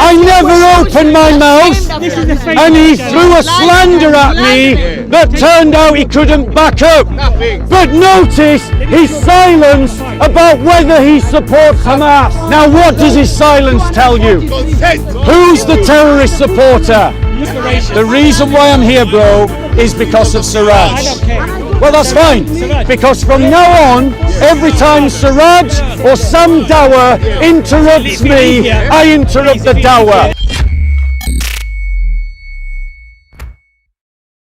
I never opened my mouth, and he threw a slander at me that turned out he couldn't back up. But notice his silence about whether he supports Hamas. Now what does his silence tell you? Who's the terrorist supporter? The reason why I'm here, bro, is because of Siraj. Well, that's fine, because from now on, every time Siraj or Sam Dawa interrupts me, I interrupt the Dawa.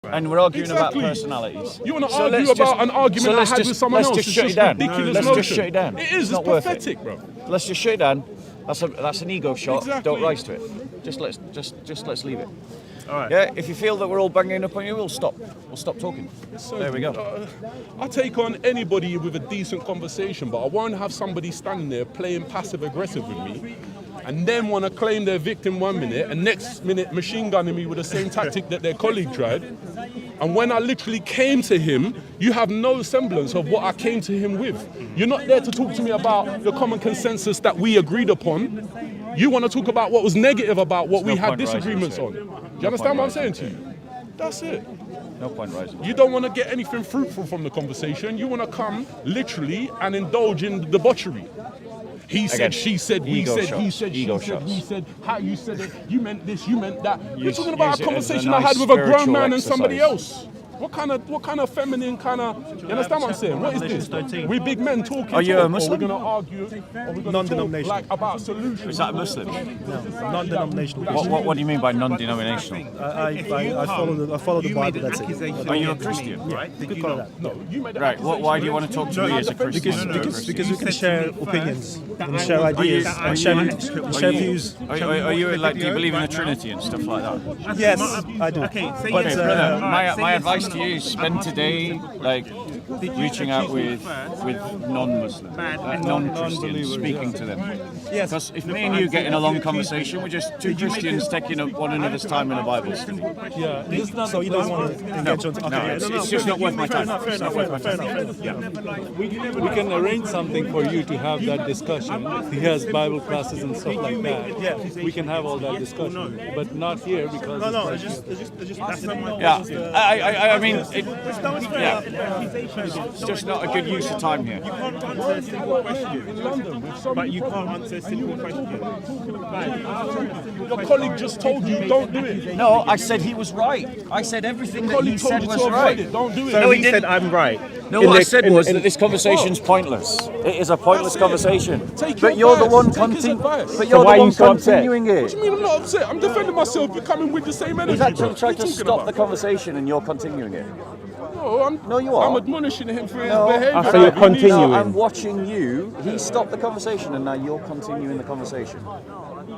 And we're arguing about personalities. You want to argue about an argument I had with someone else? Let's just shut it down. Ridiculous Let's just shut it down. It is. It's pathetic, bro. Let's just shut it down. That's an ego shot. Exactly. Don't rise to it. Just let's leave it. All right. Yeah. If you feel that we're all banging up on you, we'll stop. We'll stop talking. So, there we go. I take on anybody with a decent conversation, but I won't have somebody standing there playing passive aggressive with me, and then want to claim they're victim 1 minute, and next minute machine gunning me with the same tactic that their colleague tried. And when I literally came to him, you have no semblance of what I came to him with. You're not there to talk to me about the common consensus that we agreed upon. You want to talk about what was negative about what we had disagreements on. Do you understand what I'm saying to you? That's it. No point rising. You don't want to get anything fruitful from the conversation. You want to come literally and indulge in debauchery. He said, she said, we said, he said, she said, we said, how you said it, you meant this, you meant that. You're talking about a conversation I had with a grown man and somebody else. What kind of feminine kind of, you understand what I'm saying? What is this? We're big men talking. Are you a Muslim? We're going to argue, or we're going to talk like about solutions. Is that a Muslim? No, non-denominational. What do you mean by non-denominational? I follow the Bible, that's it. Are you a Christian? Right? You could call that. No, you made Right, why do you want to talk to me as a Christian? Because we can share opinions, and share ideas, and share views. Are you like, do you believe in the Trinity and stuff like that? Yes, I do. But brother, my advice to you is spend today like reaching out with non-Muslims, non-Christians, speaking to them. Yes. Because if me and you get in a long conversation, we're just two Christians taking up one another's time in a Bible study. Yeah. So you don't want to engage on? No, it's just not worth my time. We can arrange something for you to have that discussion. He has Bible classes and stuff like that. Yeah. We can have all that discussion, but not here because I mean, it's just not a good use of time here. But you can't answer a simple question. Your colleague just told you don't do it. No, I said he was right. I said everything that he said was right. Don't do it. So he said I'm right. No, what I said was that this conversation's pointless. It is a pointless conversation. But you're the one continuing it. What do you mean I'm not upset? I'm defending myself. You're coming with the same energy. He's actually trying to stop the conversation and you're continuing it. No, you are. I'm admonishing him for his behaviour. So you're continuing. No, I'm watching you. He stopped the conversation and now you're continuing the conversation.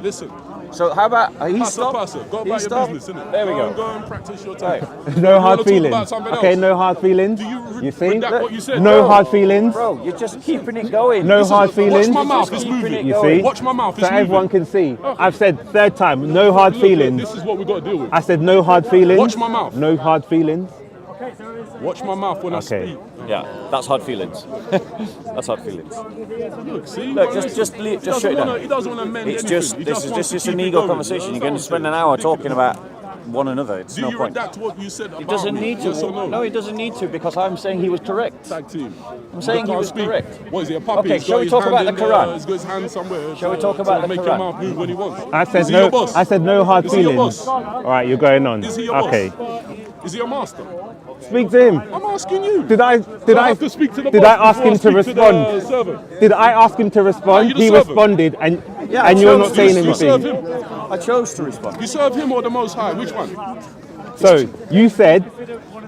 Listen. So how about he stopped? Go about your business, innit? There we go. Go and practice your time. Right. no hard feelings. Okay, no hard feelings. Do you see? what you said? No hard feelings. Bro, you're just keeping it going. No hard feelings. Watch my mouth, it's moving. You see? Watch my mouth, it's so moving. everyone can see. I've said third time, no hard feelings. This is what we got to deal with. I said no hard feelings. Watch my mouth. No hard feelings. Watch my mouth when I speak. Yeah, that's hard feelings. That's hard feelings. Look, see? Look, just shut it down. He doesn't want to amend It's anything. just this is just an ego conversation. You're going to spend an hour talking about one another. It's no point. Do you redact what you said about He doesn't need to. Yes or no? No, he doesn't need to because I'm saying he was correct. Tag team. I'm saying he was correct. What is he, a puppy? Okay, He's shall got we his talk hand about the in, Quran? He's got his hand somewhere. Shall we talk about the make Quran? your mouth move when he wants. I said Is he your no. boss? I said no hard Is he your feelings. boss? All right, you're going on. Is he your boss? Okay. Is he your master? Speak to him. I'm asking you. Did I have to speak to the did boss I ask him to before I speak to the respond? servant? Did I ask him to respond? you the He servant? responded, and I you're not chose saying You serve anything. him. I chose to respond. You serve him or the Most High? Which one? So you said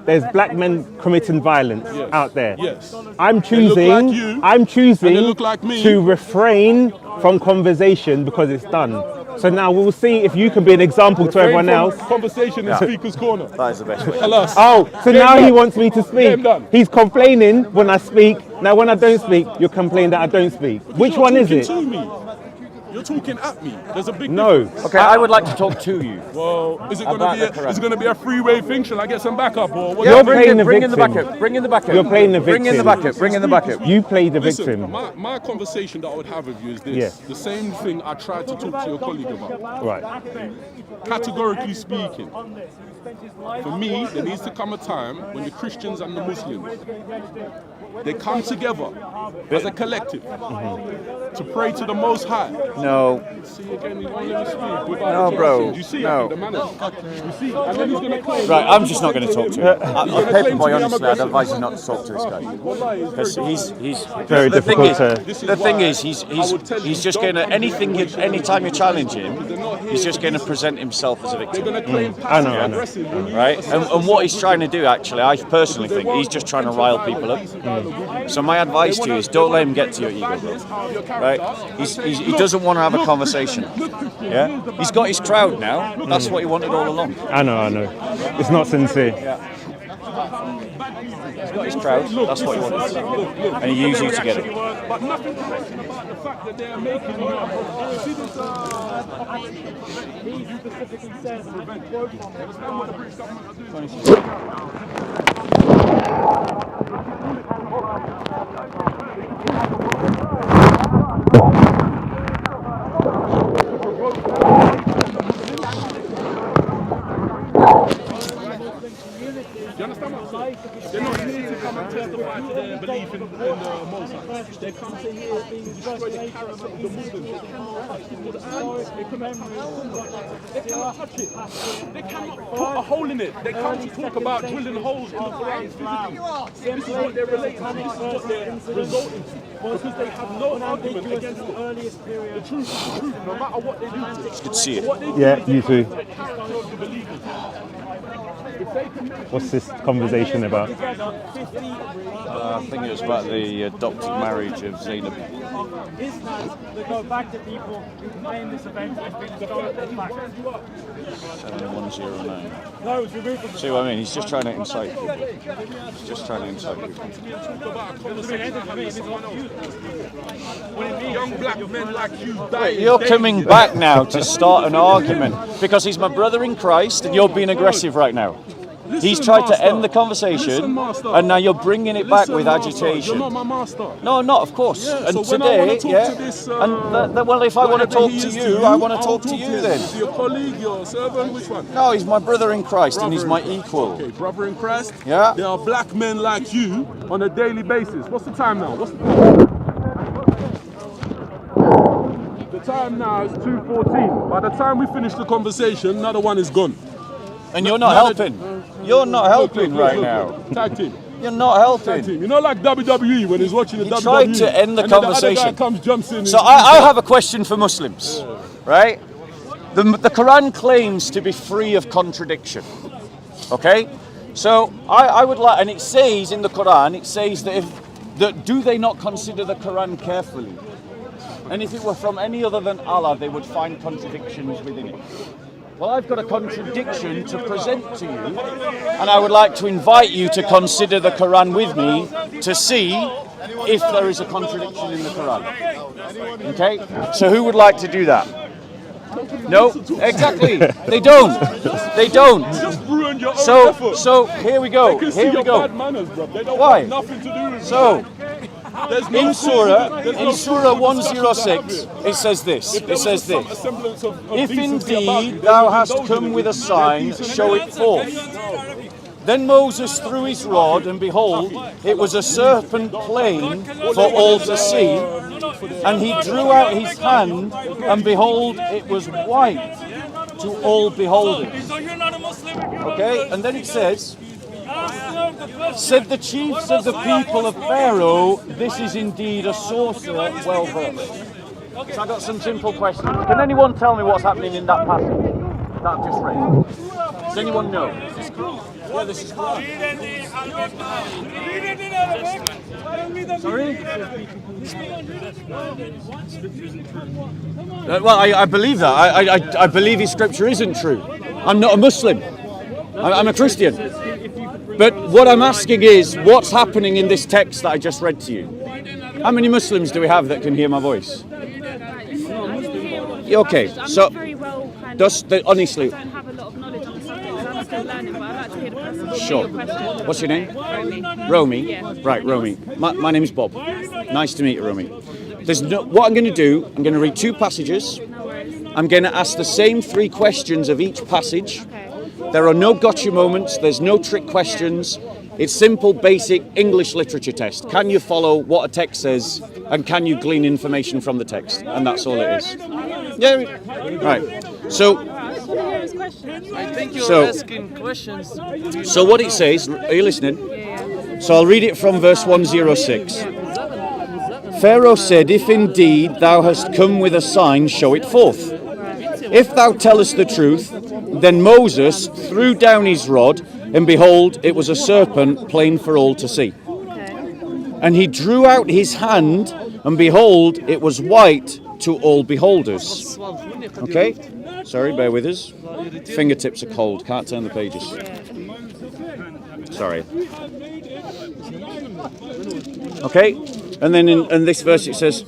there's black men committing violence Yes. out there. Yes. I'm They look choosing. like you, I'm choosing and they look like me. to refrain from conversation because it's done. So now we'll see if you can be an example to everyone else. Conversation in Speaker's Corner. That is the best way. Alas. Oh, so Game now he done. wants me to speak. Game done. He's complaining when I speak. Now when I don't speak, you're complaining that I don't speak. Which You're one is talking it? to me. You're talking at me. There's a big No. difference. Okay, I would like to talk to you. Well, is it About the going Quran. to be a three-way thing? Shall I get some backup or what? You're bring playing in, the bring in the victim. backup. Bring in the backup. You're playing the Bring in the victim. backup. Bring in the backup. You play the Listen, victim. my conversation that I would have with you is this. Yeah. The same thing I tried to talk to your colleague about. Right. Categorically speaking, for me, there needs to come a time when the Christians and the Muslims, they come together as a collective to pray to the Most High. No. See again, you won't let me speak without No, bro. You see, No. the manners. You see, and then he's going to claim. Right, I'm just not going to talk to him. gonna Paperboy, claim to me I'm honestly, I'd aggressive. advise you not to talk to this guy. Because he's Very the thing difficult is, to- the thing is, he's just going to anytime you challenge him, he's just going to present himself as a They're victim. going to claim I know. aggressive when you Right, and what he's trying to do, actually, I personally think he's just trying to rile people up. So my advice to you is don't let him get to your ego, bro. Right? He doesn't want to have a conversation. Yeah, he's got his crowd now. That's what he wanted all along. I know. It's not sincere. He's got his crowd. That's what he wanted, and he used you to get it. But nothing to mention about the fact that they are making you see this he specifically says prevent understand what the British government are doing. Do you understand what I'm saying? They're not here to come and testify to their belief in the Moses. They come to here to destroy the character of the Muslims. They cannot touch it with eyes. They cannot touch it. They cannot put a hole in it. They come to talk about drilling holes in the Quran physically. This is what they're relating to. This is what they're resulting to. Because they have no argument against it. The truth is the truth, no matter what they do. It's good to see it. What they do Yeah, is you too. the character of the believers. What's this conversation about? I think it was about the adopted marriage of Zainab. They go back to people who claim this event has been historically fact. 7109. No, it was removed from the See what I mean? He's just trying to incite people. He's just trying to incite people. Young black men like you Wait, dying. you're coming back now to start an argument because he's my brother in Christ and you're being aggressive right now. He's tried to end the conversation and now you're bringing it back with agitation. You're not my master. No, not of course. Yeah, And so when I wanna today, talk to this, well, if I want to whatever talk he to is you, I want to I'll talk to you him. then. Your colleague, your servant, which one? No, he's my brother in Christ and he's my Brother in- equal. Okay, brother in Christ. Yeah. There are black men like you on a daily basis. What's the time now? The time now is 2:14. By the time we finish the conversation, another one is gone. And you're not helping. You're not helping right now. Tag team. You're not Tag helping. team. You know, like WWE when he's watching the He WWE. tried to end the and then The conversation. other guy comes, jumps in. So I have a question for Muslims, right? The Quran claims to be free of contradiction, okay? So I would like, and it says in the Quran, it says that do they not consider the Quran carefully? And if it were from any other than Allah, they would find contradictions within it. Well, I've got a contradiction to present to you, and I would like to invite you to consider the Quran with me to see if there is a contradiction in the Quran. Okay? So who would like to do that? No? Exactly. They don't. They don't. Just ruined your own effort. So here we go. They can see Here we your go. bad manners, bro. They don't Why? want nothing to do with it. So There's no in there's Surah no discussion to 106, have it says this. If It there says was this. a semblance of If decency about you, indeed they thou would hast indulge come in with it. a sign, They're show it forth. Then Moses threw his rod, and behold, it was a serpent plain for all to see. And he drew out his hand, and behold, it was white to all beholders. Okay, and then it says, said the chiefs of the people of Pharaoh, this is indeed a sorcerer well versed. So I got some simple questions. Can anyone tell me what's happening in that passage that I've just read? Does anyone know? Yeah, this is Quran. Sorry? Well, I believe that. I believe his scripture isn't true. I'm not a Muslim. I'm a Christian. But what I'm asking is, what's happening in this text that I just read to you? How many Muslims do we have that can hear my voice? Okay, passage. I'm so not very well kind honestly. I don't have a lot of knowledge on the subject, so I'm still learning, but I'd like to hear the passage. Sure. Your question. What's your name? Romy. Romy? Yeah. Right, Romy. My name's Bob. Nice to meet you, Romy. What I'm going to do, I'm going to read 2 passages. No worries. I'm going to ask the same 3 questions of each passage. Okay. There are no gotcha moments, there's no trick questions. It's simple, basic English literature test. Can you follow what a text says, and can you glean information from the text? And that's all it is. Yeah, right. So, I think you're asking questions. so what it says, are you listening? Yeah. So I'll read it from verse 106. Pharaoh said, if indeed thou hast come with a sign, show it forth. If thou tellest the truth, then Moses threw down his rod, and behold, it was a serpent plain for all to see. And he drew out his hand, and behold, it was white to all beholders. Okay? Sorry, bear with us. Fingertips are cold, can't turn the pages. Sorry. Okay? And then in this verse it says,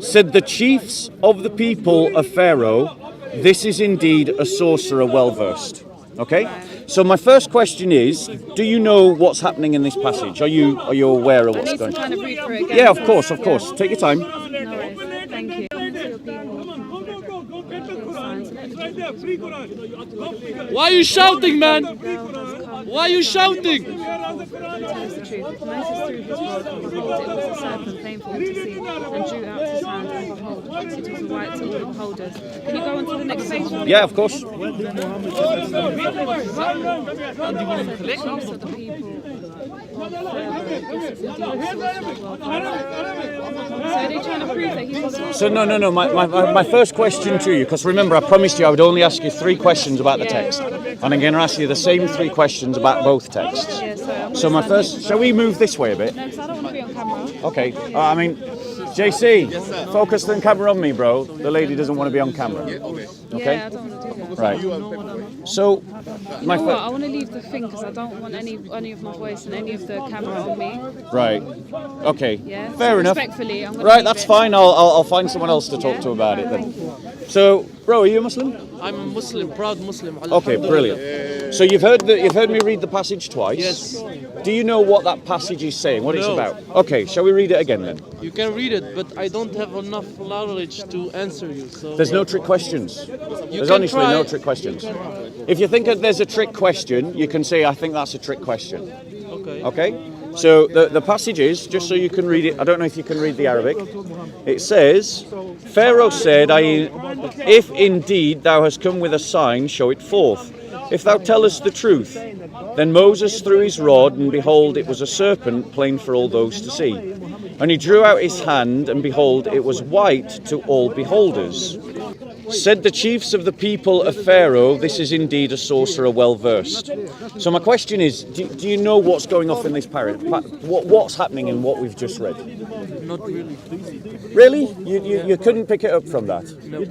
said the chiefs of the people of Pharaoh, this is indeed a sorcerer well versed. Okay? So my first question is, do you know what's happening in this passage? Are you aware of what's going on? Kind of read through it again. Yeah, of course. Take your time. No worries. Thank you. Why are you shouting, man? Why are you shouting? Tells the truth. Moses threw his rod, and behold, it was a serpent painful to see, and drew out his hand, and behold, it was white to all the beholders. Can you go on to the next page? Yeah, of course. So the are they trying to prove that he's a sorcerer? So no. My first question to you, because remember I promised you I would only ask you 3 questions about the text, and I'm going to ask you the same 3 questions about both texts. Yeah, So my first, shall we move this way a bit? No, because I don't want to be on camera. Okay. I mean, JC, focus the camera on me, bro. The lady doesn't want to be on camera. Okay. Yeah, I don't want to do that. Right. So, my Well, I want to leave the thing because I don't want any of my voice and any of the camera on me. right. Okay. Yeah. Fair So enough. Respectfully, I'm gonna Right, leave that's it. fine. I'll find someone else to talk to about it then. So, bro, are you a Muslim? I'm a Muslim, proud Muslim. Okay, brilliant. So you've heard me read the passage twice. Yes. Do you know what that passage is saying? What it's No. about? Okay, shall we read it again then? You can read it, but I don't have enough knowledge to answer you. So There's no trick questions. There's can honestly try. no trick questions. If you think that there's a trick question, you can say, I think that's a trick question. Okay. Okay? So the passage is, just so you can read it, I don't know if you can read the Arabic. It says, Pharaoh said, if indeed thou hast come with a sign, show it forth. If thou tellest the truth. Then Moses threw his rod, and behold, it was a serpent, plain for all those to see. And he drew out his hand, and behold, it was white to all beholders. Said the chiefs of the people of Pharaoh, this is indeed a sorcerer well versed. So my question is, do you know what's going off in this parrot? What's happening in what we've just read? Not really. Really? You couldn't pick it up from that? No.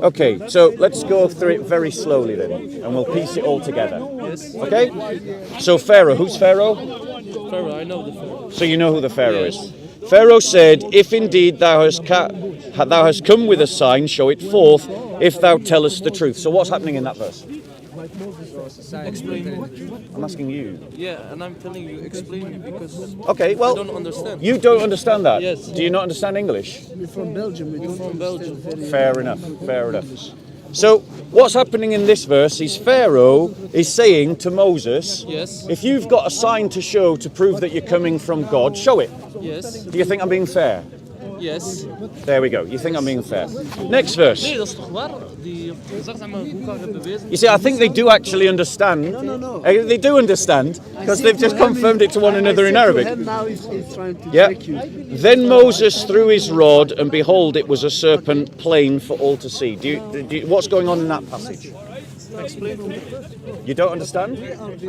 Okay, so let's go through it very slowly then, and we'll piece it all together. Yes. Okay? So Pharaoh, who's Pharaoh? Pharaoh, I know the Pharaoh. So you know who the Pharaoh is. Pharaoh said, if indeed thou hast come with a sign, show it forth, if thou tellest the truth. So what's happening in that verse? Explain more. I'm asking you. Yeah, and I'm telling you, explain me because Okay, well, I don't understand. you don't understand that? Yes. Do you not understand English? You're from Belgium. Fair enough, fair enough. So what's happening in this verse is Pharaoh is saying to Moses, Yes. if you've got a sign to show to prove that you're coming from God, show it. Yes. Do you think I'm being fair? Yes. There we go. You think I'm being fair. Next verse. Nee, dat is toch waar? Die zagzame boeken hebben bewezen. You see, I think they do actually understand. No. They do understand because they've just confirmed it to one another in Arabic. Now he's trying to Yeah. trick you. Then Moses threw his rod, and behold, it was a serpent plain for all to see. What's going on in that passage? Explain. You don't understand?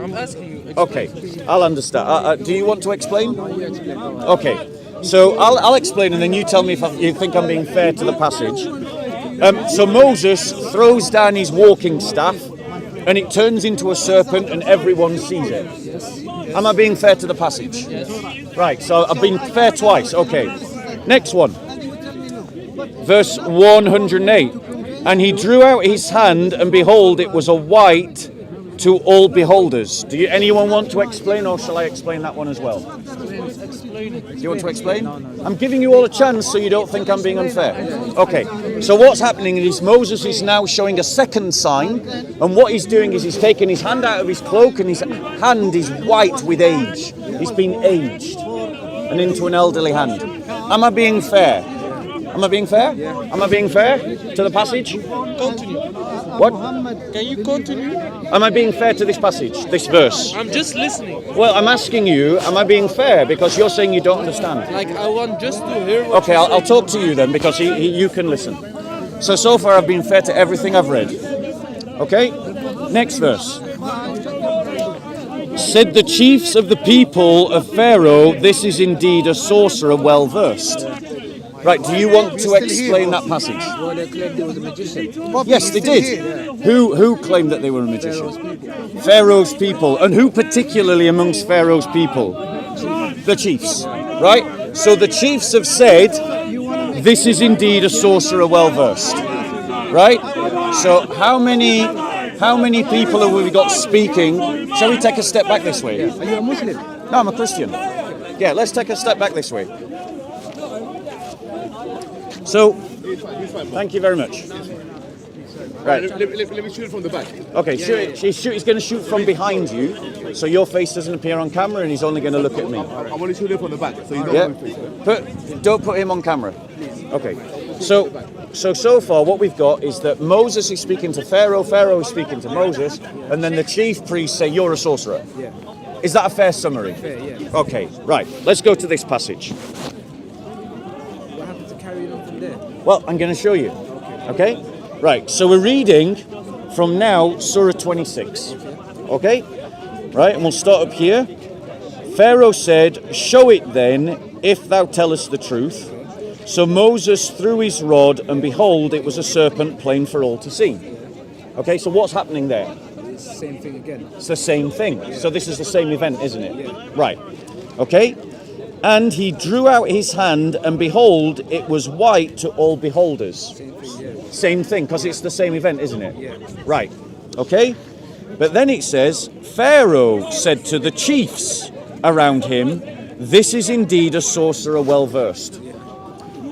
I'm asking you. Explain. Okay, I'll understand. Do you want to explain? Okay, so I'll explain, and then you tell me if you think I'm being fair to the passage. So Moses throws down his walking staff, and it turns into a serpent, and everyone sees it. Am I being fair to the passage? Yes. Right, so I've been fair twice. Okay, next one. Verse 108. And he drew out his hand, and behold, it was a white to all beholders. Do anyone want to explain, or shall I explain that one as well? Do you want to explain? I'm giving you all a chance so you don't think I'm being unfair. Okay, so what's happening is Moses is now showing a second sign, and what he's doing is he's taking his hand out of his cloak, and his hand is white with age. He's been aged and into an elderly hand. Am I being fair? Am I being fair? Am I being fair to the passage? Continue. What? Can you continue? Am I being fair to this passage, this verse? I'm just listening. Well, I'm asking you, am I being fair? Because you're saying you don't understand. Like, I want just to hear what Okay, I'll talk to you then, because you can listen. So far I've been fair to everything I've read. Okay? Next verse. Said the chiefs of the people of Pharaoh, this is indeed a sorcerer well versed. Right, do you want to explain that passage? Well, they claimed there was a magician. Yes, they did. Who claimed that they were a magician? Pharaoh's people. And who particularly amongst Pharaoh's people? The chiefs. Right? So the chiefs have said, this is indeed a sorcerer well versed. Right? So how many people have we got speaking? Shall we take a step back this way? Are you a Muslim? No, I'm a Christian. Yeah, let's take a step back this way. So, thank you very much. Right. Let me shoot it from the back. Okay, he's going to shoot from behind you, so your face doesn't appear on camera, and he's only going to look at me. I want to shoot it from the back, so you Yeah. Don't put him on camera. Okay. So far, what we've got is that Moses is speaking to Pharaoh, Pharaoh is speaking to Moses, and then the chief priests say, "You're a sorcerer." Yeah. Is that a fair summary? Fair, yeah. Okay. Right. Let's go to this passage. What happened to carry on from there? Well, I'm going to show you. Okay? Right, so we're reading from now Surah 26. Okay? Right, and we'll start up here. Pharaoh said, "Show it then, if thou tellest the truth." So Moses threw his rod, and behold, it was a serpent plain for all to see. Okay, so what's happening there? It's the same thing again. It's the same thing. So this is the same event, isn't it? Right. Okay? And he drew out his hand, and behold, it was white to all beholders. Same thing, yeah. Same thing, because it's the same event, isn't it? Yeah. Right. Okay? But then it says, Pharaoh said to the chiefs around him, "This is indeed a sorcerer well versed."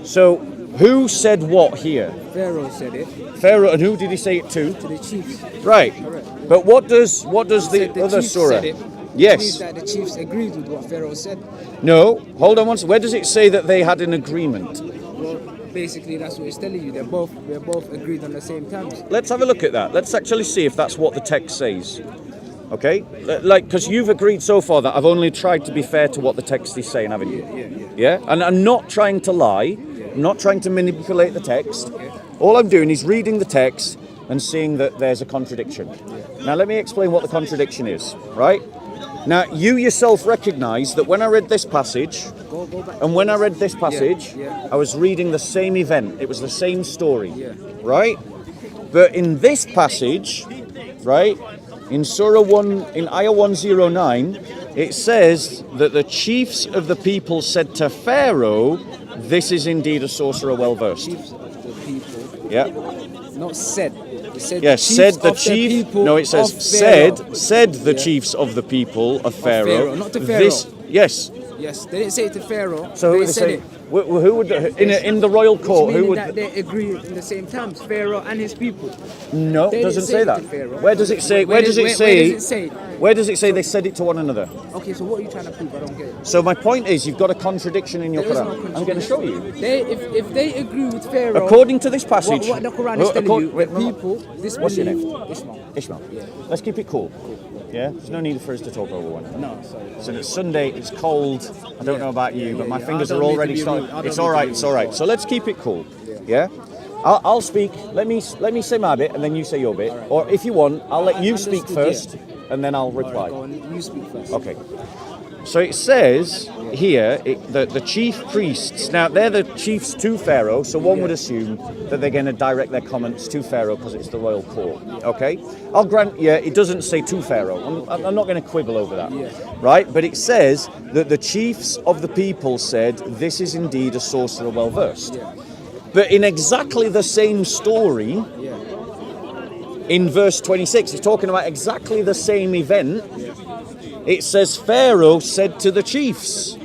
So, who said what here? Pharaoh said it Pharaoh, and who did he say it to? to the chiefs. Right. Correct. But what does Said the other chiefs surah? said it. Yes. Means that the chiefs agreed with what Pharaoh said. No. Hold on one second. Where does it say that they had an agreement? Well, basically that's what it's telling you. We're both agreed on the same terms. Let's have a look at that. Let's actually see if that's what the text says. Okay? Like, because you've agreed so far that I've only tried to be fair to what the text is saying, haven't you? Yeah? And I'm not trying to lie. I'm not trying to manipulate the text. All I'm doing is reading the text and seeing that there's a contradiction. Now, let me explain what the contradiction is, right? Now, you yourself recognise that when I read this passage, Go back. and when I read this passage, Yeah. I was reading the same event. It was the same story, Yeah. right? But in this passage, right, in Surah 1, in Ayah 109, it says that the chiefs of the people said to Pharaoh, "This is indeed a sorcerer well versed." Chiefs of the people. Yeah. Not said. It said Yes, chiefs said the of chief. people No, it says of Pharaoh. said the chiefs of the people of Pharaoh. Pharaoh, not to Pharaoh. Yes. Yes, they didn't say it to Pharaoh. So who they would they said say? it. Who would in the royal court? Meaning Who would? that they agree in the same terms, Pharaoh and his people. No, They it doesn't didn't say it that. to Pharaoh. Where does it say? Where does it say? Where does it say they said it to one another? Okay, so what are you trying to prove? I don't get it. So my point is, you've got a contradiction in your There is no Quran. I'm going to show you. If they agree with Pharaoh, According to this passage, what the Quran is telling you, wait, the people, this what's your belief, name? Ishmael. Ishmael. Let's keep it cool. Yeah, there's no need for us to talk over one another. No, sorry. So it's Sunday, it's cold. I don't know about you, but my yeah. fingers I are don't need already to be starting. rude. I don't It's need all to right, be it's rude. all right. So let's keep it cool. Yeah. I'll speak. Let me say my bit, and then you say your bit. Or if you want, I'll let you speak understood, first, and then I'll reply. Go on, you speak first. Okay. So it says here that the chief priests, now they're the chiefs to Pharaoh, so one would assume that they're going to direct their comments to Pharaoh because it's the royal court. Okay? I'll grant, yeah, it doesn't say to Pharaoh. I'm not going to quibble over that. Right? But it says that the chiefs of the people said, "This is indeed a sorcerer well versed." But in exactly the same story, in verse 26, it's talking about exactly the same event. It says, Pharaoh said to the chiefs,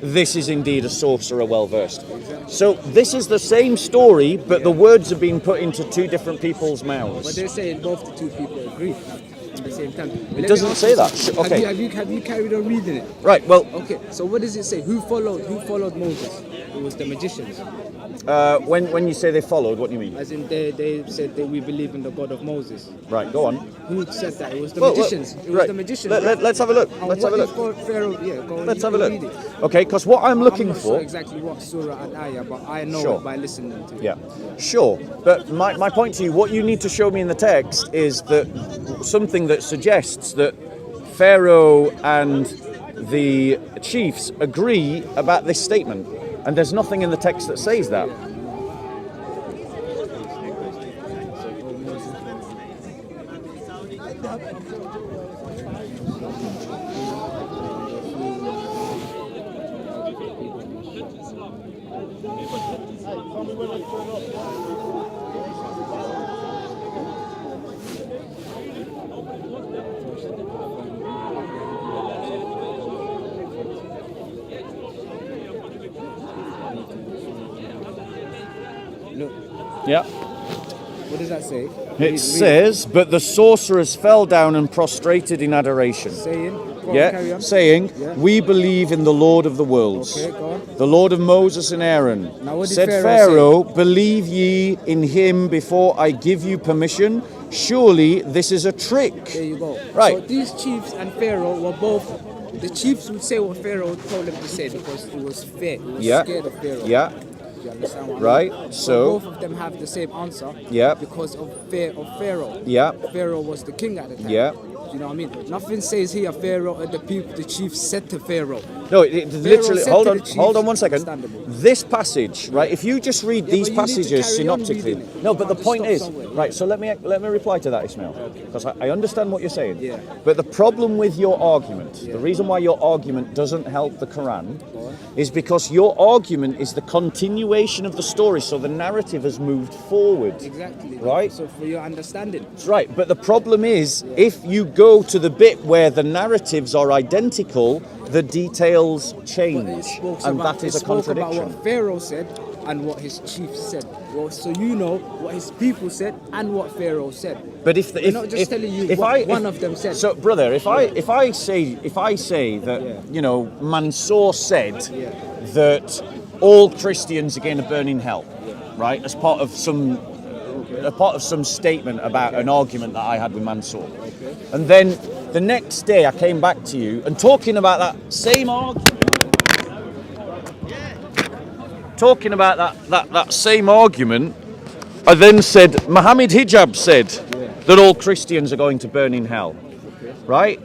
this is indeed a sorcerer well versed. So this is the same story, but the words are being put into two different people's But mouths. they're saying both the two people agree at the same time. It doesn't say that. Okay. Have you carried on reading it? Right, well, Okay, so what does it say? Who followed Moses? It was the magicians. when you say they followed, what do you mean? As in they said that we believe in the God of Moses. Right, go on. Who said that? It was the Well, magicians. It was right. the magicians. Let's have a look. And Let's have a what look. is called Pharaoh? Yeah, go on. Let's you have a can look. read it. Okay, because what I'm looking I'm not for... sure exactly what surah and ayah, but I know Sure. it by listening to it. Yeah, sure. But my point to you, what you need to show me in the text is that something that suggests that Pharaoh and the chiefs agree about this statement. And there's nothing in the text that says that. Look, Yeah. what does that say? It says, but the sorcerers fell down and prostrated in adoration. Saying, go on, carry Yeah, on. saying, Yeah. we believe in the Lord of the worlds, Okay, go on. the Lord of Moses and Aaron. Now what did Said Pharaoh Pharaoh, believe ye in him before I give you permission? Surely this is a trick. There you go. Right. So these chiefs and Pharaoh were both. The chiefs would say what Pharaoh told them to say because it was fear. It was Yeah. scared of Pharaoh. Yeah, Do you understand what Right, I mean? so- both of them have the same answer. Yeah. Because of fear of Pharaoh. yeah, Pharaoh was the king at the time. yeah. Do you know what I mean? Nothing says here Pharaoh and the chiefs said to Pharaoh. No, it literally. said Hold to on, the chiefs, hold on one second. understandable. This passage, right? If you just read Yeah, these but you need to passages carry on synoptically, reading it. no. You But the can't just point stop is, somewhere. right? So let me reply to that, Ismail, because I understand what you're saying. Yeah. But the problem with your argument, the reason why your argument doesn't help the Quran, is because your argument is the continuation of the story. So the narrative has moved forward. Exactly. Right. So for your understanding. That's right. But the problem is, if you go to the bit where the narratives are identical, the details But it change, spoke and about, that is it a spoke contradiction. about what Pharaoh said and what his chiefs said. Well, so you know what his people said and what Pharaoh said. But if We're not just telling you what one of them said. So, brother, if I say that you know Mansour said that all Christians are going to burn in hell, right? As part of some statement about an argument that I had with Mansour, and then the next day I came back to you and talking about that same argument. Talking about that same argument, I then said Muhammad Hijab said that all Christians are going to burn in hell, right?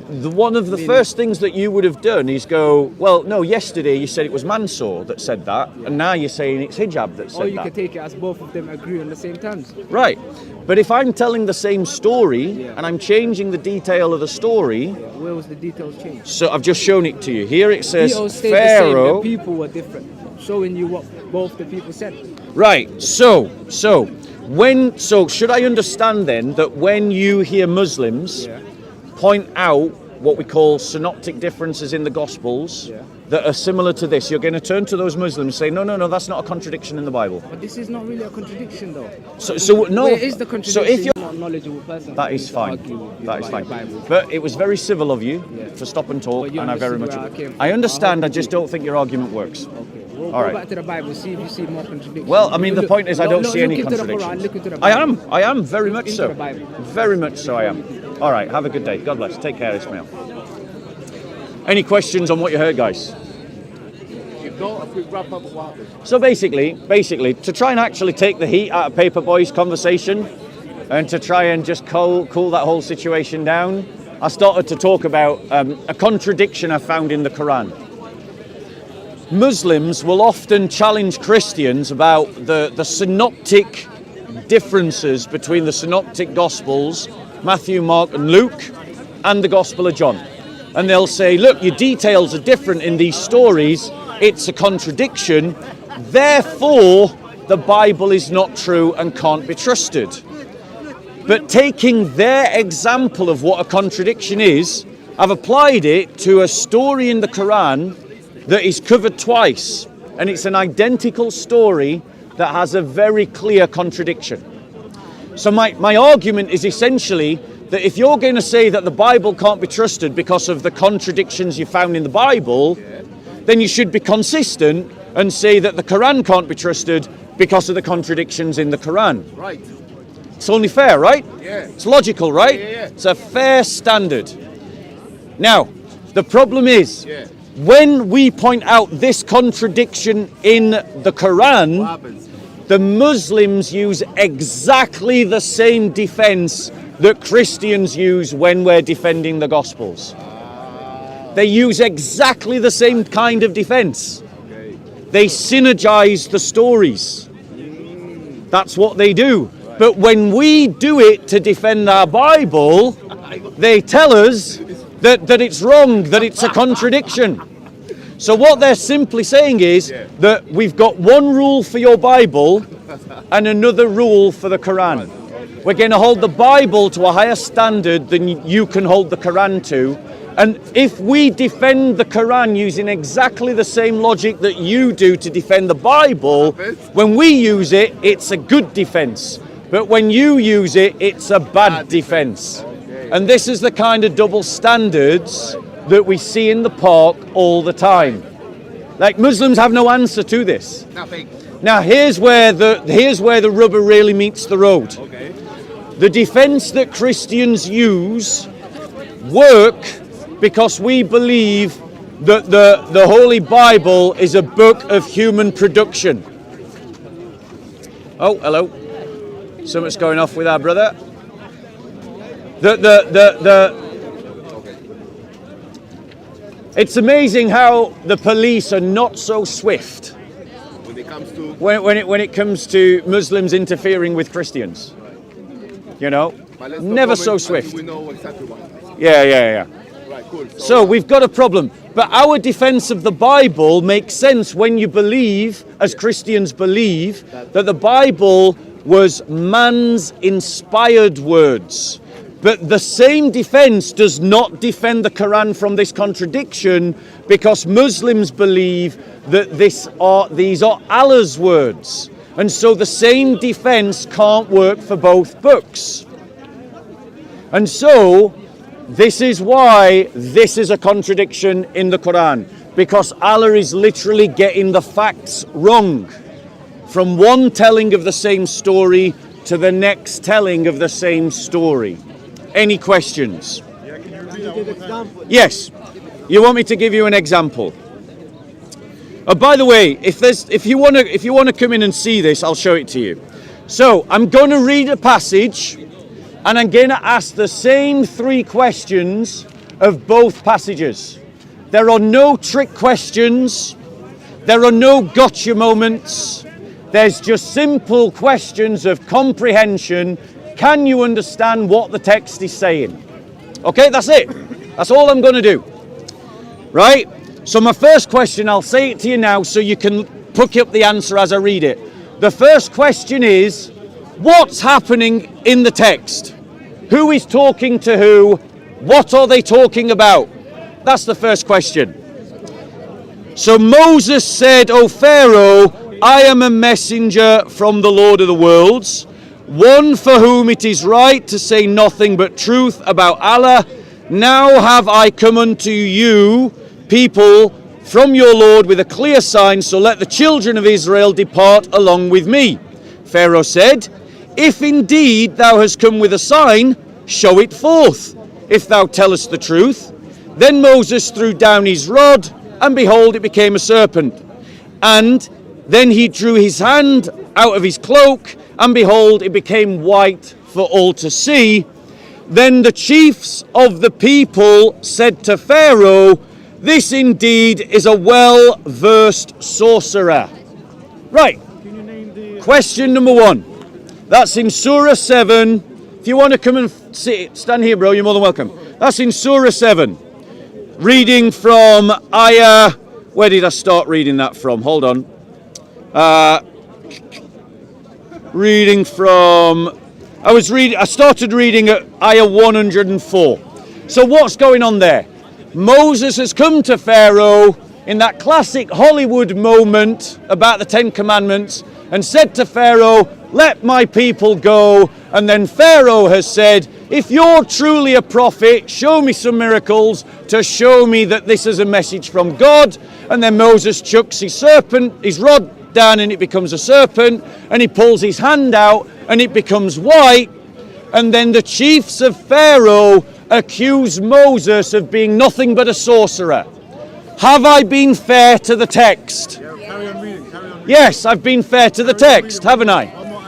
One of the first things that you would have done is go, well, no, yesterday you said it was Mansour that said that, and now you're saying it's Hijab that Or said you that. could take it as both of them agree on the same terms. Right. But if I'm telling the same story and I'm changing the detail of the story, Where was the details changed? so I've just shown it to you. Here it says Details stayed the same, Pharaoh. the people were different. Showing you what both the people said. Right. So should I understand then that when you hear Muslims point out what we call synoptic differences in the Gospels that are similar to this, you're going to turn to those Muslims and say, no, that's not a contradiction in the Bible. But this is not really a contradiction, though. So no. Where is the contradiction? So if you're not a knowledgeable person, that you is need to fine. argue with you That is about fine. the Bible. But it was very civil of you to stop and talk, But you and I very much. understood where I came from. I understand. I I hope just you don't think your argument works. Okay. We'll All go right. back to the Bible, see if you see more contradictions. Well, I mean, the Look- point is, I don't look- see look any into the Quran, contradictions. look into the I Bible. am very much Into so. the Bible. Very much so. I am. All right. Have a good day. God bless. Take care, Ismail. Any questions on what you heard, guys? So basically, to try and actually take the heat out of Paperboy's conversation, and to try and just cool that whole situation down, I started to talk about a contradiction I found in the Quran. Muslims will often challenge Christians about the synoptic differences between the synoptic Gospels, Matthew, Mark and Luke, and the Gospel of John. And they'll say, look, your details are different in these stories, it's a contradiction, therefore the Bible is not true and can't be trusted. But taking their example of what a contradiction is, I've applied it to a story in the Quran that is covered twice. And it's an identical story that has a very clear contradiction. So my argument is essentially that if you're going to say that the Bible can't be trusted because of the contradictions you found in the Bible, then you should be consistent and say that the Quran can't be trusted because of the contradictions in the Quran. Right. It's only fair, right? Yeah. It's logical, right? Yeah. It's a fair standard. Now, the problem is, Yeah. when we point out this contradiction in the Quran, What happens? the Muslims use exactly the same defense that Christians use when we're defending the Gospels. They use exactly the same kind of defense. Okay. They synergize the stories. That's what they do. But when we do it to defend our Bible, they tell us that it's wrong, that it's a contradiction. So what they're simply saying is that we've got one rule for your Bible and another rule for the Quran. We're going to hold the Bible to a higher standard than you can hold the Quran to. And if we defend the Quran using exactly the same logic that you do to defend the Bible, when we use it, it's a good defense. But when you use it, it's a bad defense. And this is the kind of double standards that we see in the park all the time. Like, Muslims have no answer to this. Nothing. Now here's where the rubber really meets the road. Okay. The defense that Christians use work because we believe that the Holy Bible is a book of human production. Oh, hello. Something's going off with our brother. It's amazing how the police are not so swift When it comes to when it comes to Muslims interfering with Christians. You know, But let's not never comment so until swift. we know exactly what. Yeah. Right, cool. So we've got a problem. But our defense of the Bible makes sense when you believe, as Christians believe, that the Bible was man's inspired words. But the same defense does not defend the Quran from this contradiction, because Muslims believe that these are Allah's words. And so the same defense can't work for both books. And so this is why this is a contradiction in the Quran, because Allah is literally getting the facts wrong. From one telling of the same story to the next telling of the same story. Any questions? Yes. You want me to give you an example? By the way, if you want to come in and see this, I'll show it to you. So I'm going to read a passage, and I'm going to ask the same 3 questions of both passages. There are no trick questions. There are no gotcha moments. There's just simple questions of comprehension. Can you understand what the text is saying? Okay, that's it. That's all I'm going to do. Right? So my first question, I'll say it to you now so you can pick up the answer as I read it. The first question is, what's happening in the text? Who is talking to who? What are they talking about? That's the first question. So Moses said, "O Pharaoh, I am a messenger from the Lord of the worlds, one for whom it is right to say nothing but truth about Allah. Now have I come unto you, people, from your Lord with a clear sign, so let the children of Israel depart along with me." Pharaoh said, "If indeed thou hast come with a sign, show it forth, if thou tellest the truth." Then Moses threw down his rod, and behold, it became a serpent. And then he drew his hand out of his cloak, and behold, it became white for all to see. Then the chiefs of the people said to Pharaoh, "This indeed is a well-versed sorcerer." Right. Question number 1. That's in Surah 7. If you want to come and stand here, bro, you're more than welcome. That's in Surah 7. Reading from Ayah. Where did I start reading that from? Hold on. Reading from I started reading at ayah 104. So what's going on there? Moses has come to Pharaoh in that classic Hollywood moment about the Ten Commandments and said to Pharaoh, let my people go. And then Pharaoh has said, if you're truly a prophet, show me some miracles to show me that this is a message from God. And then Moses chucks his rod down and it becomes a serpent, and he pulls his hand out and it becomes white. And then the chiefs of Pharaoh accuse Moses of being nothing but a sorcerer. Have I been fair to the text? Yes, I've been fair to the text, haven't I?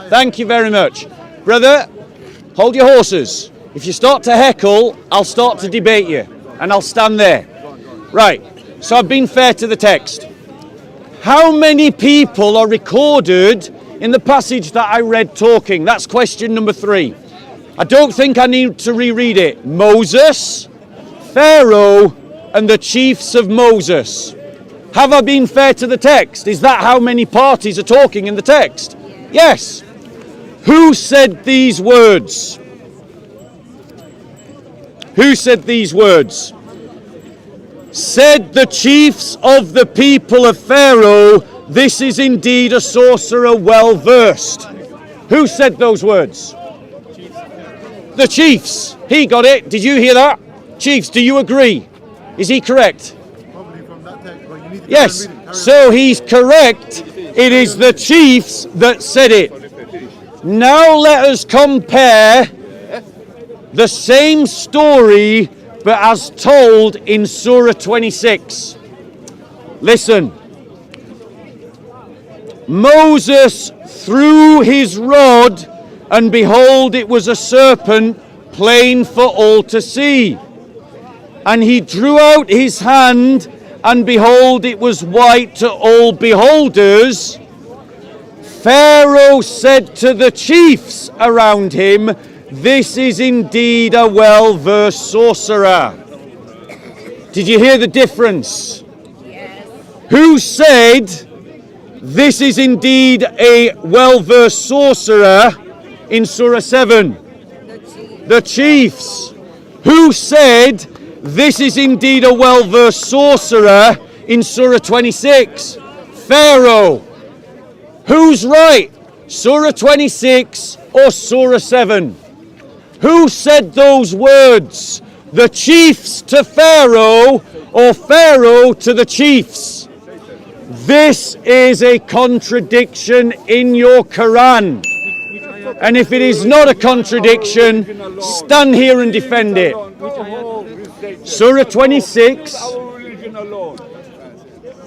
Thank you very much. Brother, hold your horses. If you start to heckle, I'll start to debate you, and I'll stand there. Right, so I've been fair to the text. How many people are recorded in the passage that I read talking? That's question number 3. I don't think I need to reread it. Moses, Pharaoh, and the chiefs of Moses. Have I been fair to the text? Is that how many parties are talking in the text? Yes. Who said these words? Who said these words? Said the chiefs of the people of Pharaoh, this is indeed a sorcerer well versed. Who said those words? The chiefs. He got it. Did you hear that? Chiefs, do you agree? Is he correct? Yes. So he's correct. It is the chiefs that said it. Now let us compare the same story but as told in Surah 26. Listen. Moses threw his rod, and behold, it was a serpent, plain for all to see. And he drew out his hand, and behold, it was white to all beholders. Pharaoh said to the chiefs around him, this is indeed a well-versed sorcerer. Did you hear the difference? Yes. Who said, this is indeed a well-versed sorcerer in Surah 7? The chiefs. Who said, this is indeed a well-versed sorcerer in Surah 26? Pharaoh. Who's right? Surah 26 or Surah 7? Who said those words? The chiefs to Pharaoh or Pharaoh to the chiefs? This is a contradiction in your Quran. And if it is not a contradiction, stand here and defend it. Surah 26,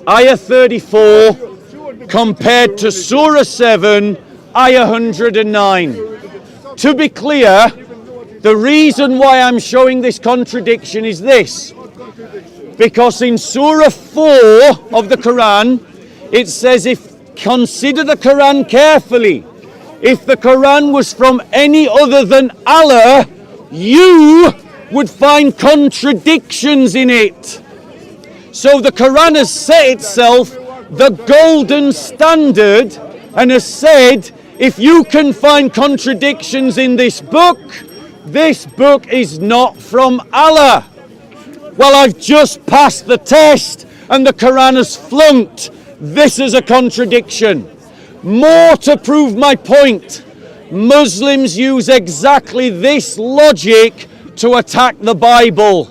Ayah 34, compared to Surah 7, Ayah 109. To be clear, the reason why I'm showing this contradiction is this. Because in Surah 4 of the Quran, it says, consider the Quran carefully. If the Quran was from any other than Allah, you would find contradictions in it. So the Quran has set itself the golden standard and has said, if you can find contradictions in this book is not from Allah. Well, I've just passed the test and the Quran has flunked. This is a contradiction. More to prove my point, Muslims use exactly this logic to attack the Bible.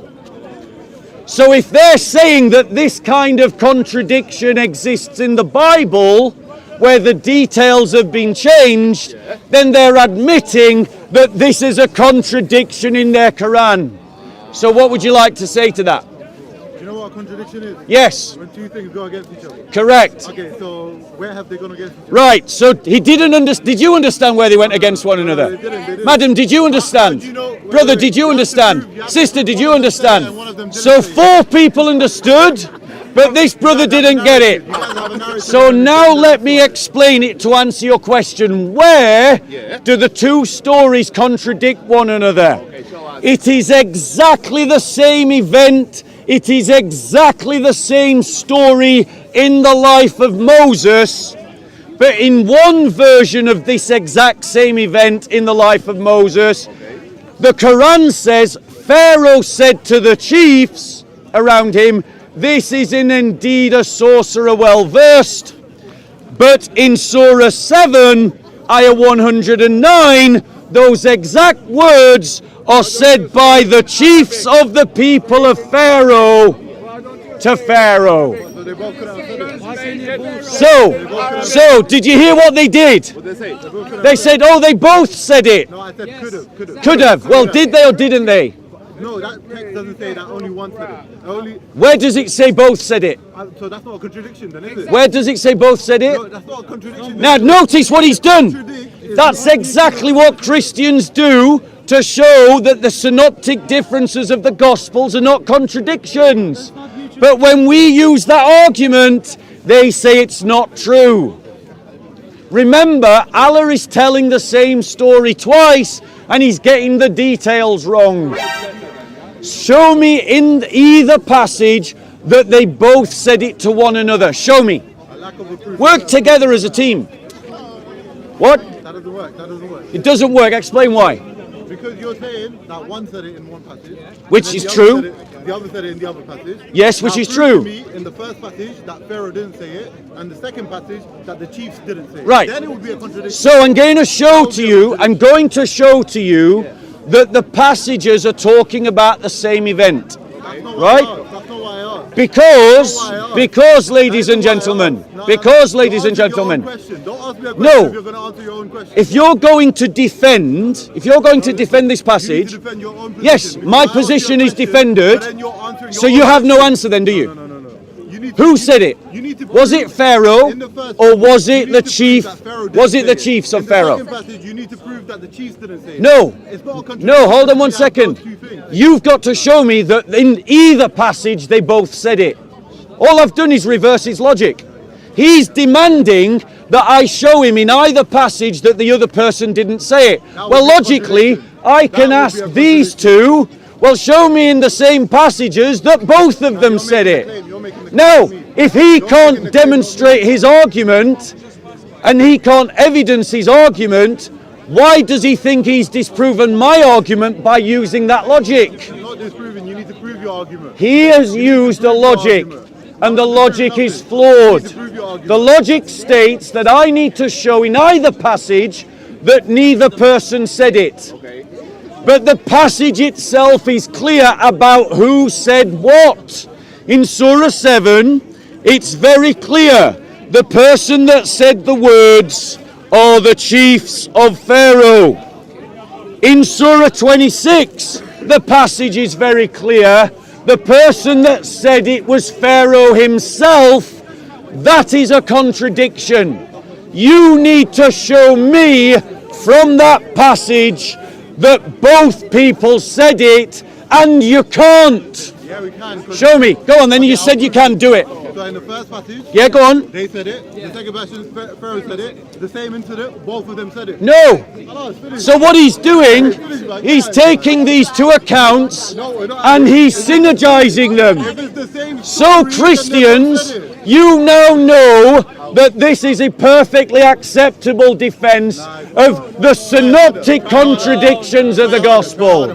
So if they're saying that this kind of contradiction exists in the Bible, where the details have been changed, then they're admitting that this is a contradiction in their Quran. So what would you like to say to that? Do you know what a contradiction is? Yes. When two things go against each other. Correct. Okay, so where have they gone against each other? Right, so he didn't understand. Did you understand where they went against one another? They didn't. Madam, did you understand? Brother, did you understand? Sister, did you understand? So 4 people understood, but this brother didn't get it. So now let me explain it to answer your question. Where do the 2 stories contradict one another? It is exactly the same event. It is exactly the same story in the life of Moses. But in one version of this exact same event in the life of Moses, the Quran says Pharaoh said to the chiefs around him, "This is indeed a sorcerer well versed." But in Surah 7, Ayah 109, those exact words are said by the chiefs of the people of Pharaoh to Pharaoh. So, did you hear what they did? They said, oh, they both said it. No, I said could have. Could have. Well, did they or didn't they? No, that text doesn't say that only one said it. Where does it say both said it? So that's not a contradiction then, is it? Where does it say both said it? No, that's not a contradiction. Now, notice what he's done. That's exactly what Christians do to show that the synoptic differences of the Gospels are not contradictions. But when we use that argument, they say it's not true. Remember, Allah is telling the same story twice, and he's getting the details wrong. Show me in either passage that they both said it to one another. Show me. Work together as a team. What? That doesn't work. That doesn't work. It doesn't work. Explain why. Because you're saying that one said it in one passage, which is true. The other said it in the other passage. Yes, which is true. Me in the first passage that Pharaoh didn't say it, and the second passage that the chiefs didn't say it. Right. Then it would be a contradiction. So I'm going to show to you. That the passages are talking about the same event. Right? That's not why I asked. Because, ladies and gentlemen, Don't ask me a question. Don't ask me a question if you're going to answer your own question. If you're going to defend this passage, You need to defend your own position, yes, because my I asked you a position is question, defended. but then you're answering So your you own have no question. answer then, do you? No. Who said it? Was it Pharaoh, or was it the chief? Was it the chiefs of Pharaoh? In the second passage, you need to prove that the chiefs didn't say it. No. It's not a contradiction. No, hold on one You have those second. two things. You've got to show me that in either passage they both said it. All I've done is reverse his logic. He's demanding that I show him in either passage that the other person didn't say it. Well, logically, I can ask these two, well, show me in the same passages that both of them said it. Now, if he can't demonstrate his argument, and he can't evidence his argument, why does he think he's disproven my argument by using that logic? You're not disproving, you need to prove your argument. He has used a logic, and the logic is flawed. The logic states that I need to show in either passage that neither person said it. But the passage itself is clear about who said what. In Surah 7, it's very clear. The person that said the words are the chiefs of Pharaoh. In Surah 26, the passage is very clear. The person that said it was Pharaoh himself. That is a contradiction. You need to show me from that passage that both people said it, and you can't. Yeah, we can. Show me. Go on then. You said you can do it. So in the first passage, Yeah, go on. they said it. The second passage, Pharaoh said it. The same incident, both of them said it. No. Oh, it's finished. So what he's doing, he's taking these two accounts and he's synergizing them. If it's the same So story, Christians, then they both said it. you now know that this is a perfectly acceptable defense of the synoptic contradictions of the gospel.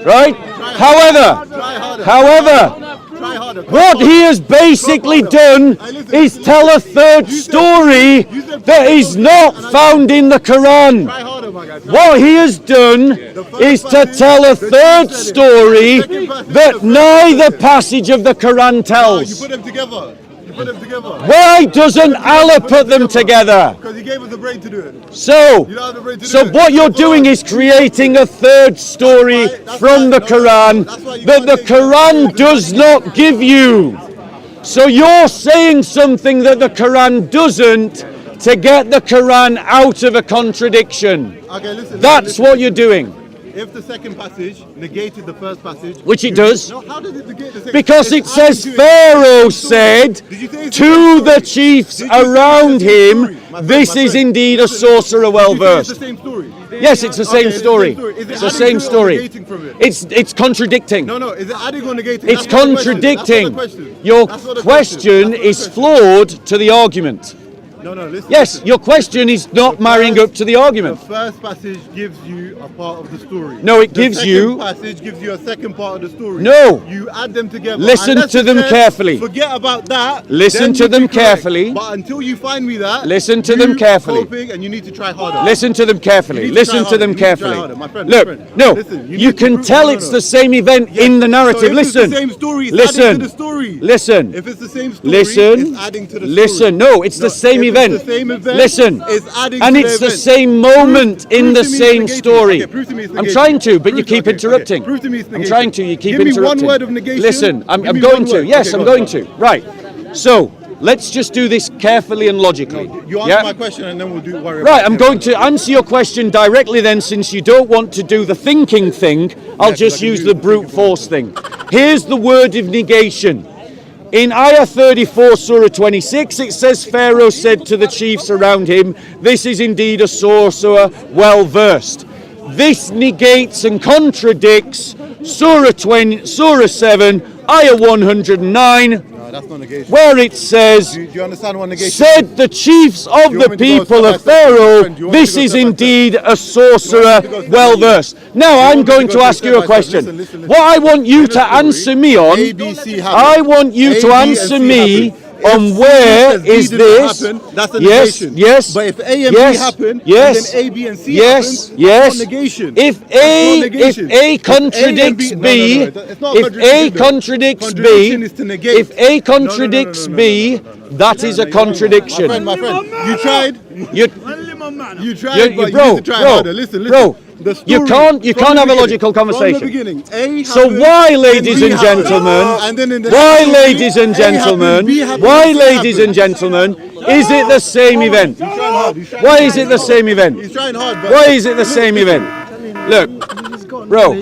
Right? However, what he has basically done is tell a third story that is not found in the Quran. What he has done is to tell a third story that neither passage of the Quran You tells. put them together. You put them together. Why doesn't Allah put them together? Because he gave us the brain to do it. So You don't have the brain to do it. what you're doing is creating a third story from the Quran that the Quran does not give you. So you're saying something that the Quran doesn't to get the Quran out of a contradiction. Okay, listen. That's what you're doing. If the second passage negated the first passage, Which it does. No, how did it negate the second? Because it It's says adding to it. Pharaoh said Did you say it's the to same the story? chiefs Did you say around it's the same him, story? My friend, this my is friend. indeed a Listen, sorcerer well did you say versed. It's the same story. Yes, it's the same Okay, story. Is it It's the adding same to it or story. negating from it? It's contradicting. No, is it adding or negating? It's That's not the question. contradicting. That's not the question. Your That's not the question That's not the is question. flawed to the argument. No, listen. Yes, listen. your question is not marrying up to the argument. The first passage gives you a part of the story. No, it gives you. The second passage gives you a second part of the story. No. You add them together. Listen Unless to it them says, carefully. Forget about that. Listen then to you'd them be correct. carefully. But until you find me that. Listen to you them carefully. Coping and you need to try harder. Listen to them carefully. You need to Listen try to them harder. You need to try carefully. harder. My friend, Look, my friend. no, Listen, you you need to can prove- tell no, it's no. the same event in the narrative. So if Listen. it's the same story, it's Listen. adding to the story. Listen. If it's the same story, Listen. it's adding to the story. Listen. No, it's the same if event. It's the same event. Listen. It's adding And to it's the the event. same moment in the Prove to me it's same negating. story. Okay, prove to me it's I'm negating. trying to, but you Prove- keep okay, interrupting. Prove to me it's I'm negating. trying to, you keep Give me interrupting. one word of negation. Listen, I'm Give me going one to. word. Yes, Okay, I'm go on, going go to. Right. So, let's just do this carefully and logically. You answer my question and then we'll do worry Right, about I'm it. going to answer your question directly then, since you don't want to do the thinking thing, I'll just use the brute force thing. Here's the word of negation. In Ayah 34, Surah 26, it says, Pharaoh said to the chiefs around him, this is indeed a sorcerer well versed. This negates and contradicts Surah 7, Ayah 109, No, that's not negation. where it says, Do you understand what negation is? said the chiefs of you the want me to go people step of by step? Pharaoh, Do you want me this to go is step by step? indeed a sorcerer Do you want me to go step by well step? versed. Now I'm want me to going go to step ask by you a step? question. Listen. What I want you In a to story, answer me on, A, B, C happen. I want you A, to B, and answer C me happen. on If where C says B is did not this? happen, that's a Yes, negation. yes. But if A and yes, B happen, yes, and then A, B, and C yes, happens, yes. that's not negation. If That's not A negation. if A If contradicts and B, it's not if A contradiction, though. contradicts B, Contradiction is to negate. if A contradicts B, that is a contradiction. My friend, you tried. You You tried, but bro, you need to try bro, harder. Listen. bro, The you story can't from the have a beginning- logical conversation. From the beginning, A So happened, why, then ladies B and happened. gentlemen, And then in the why, next story, ladies and A happened, gentlemen, B happened, why, C ladies happened. and gentlemen, is it the same event? He's trying hard. He's trying Why hard. is it the same event? He's trying hard. But Why is it the same event? Look, bro,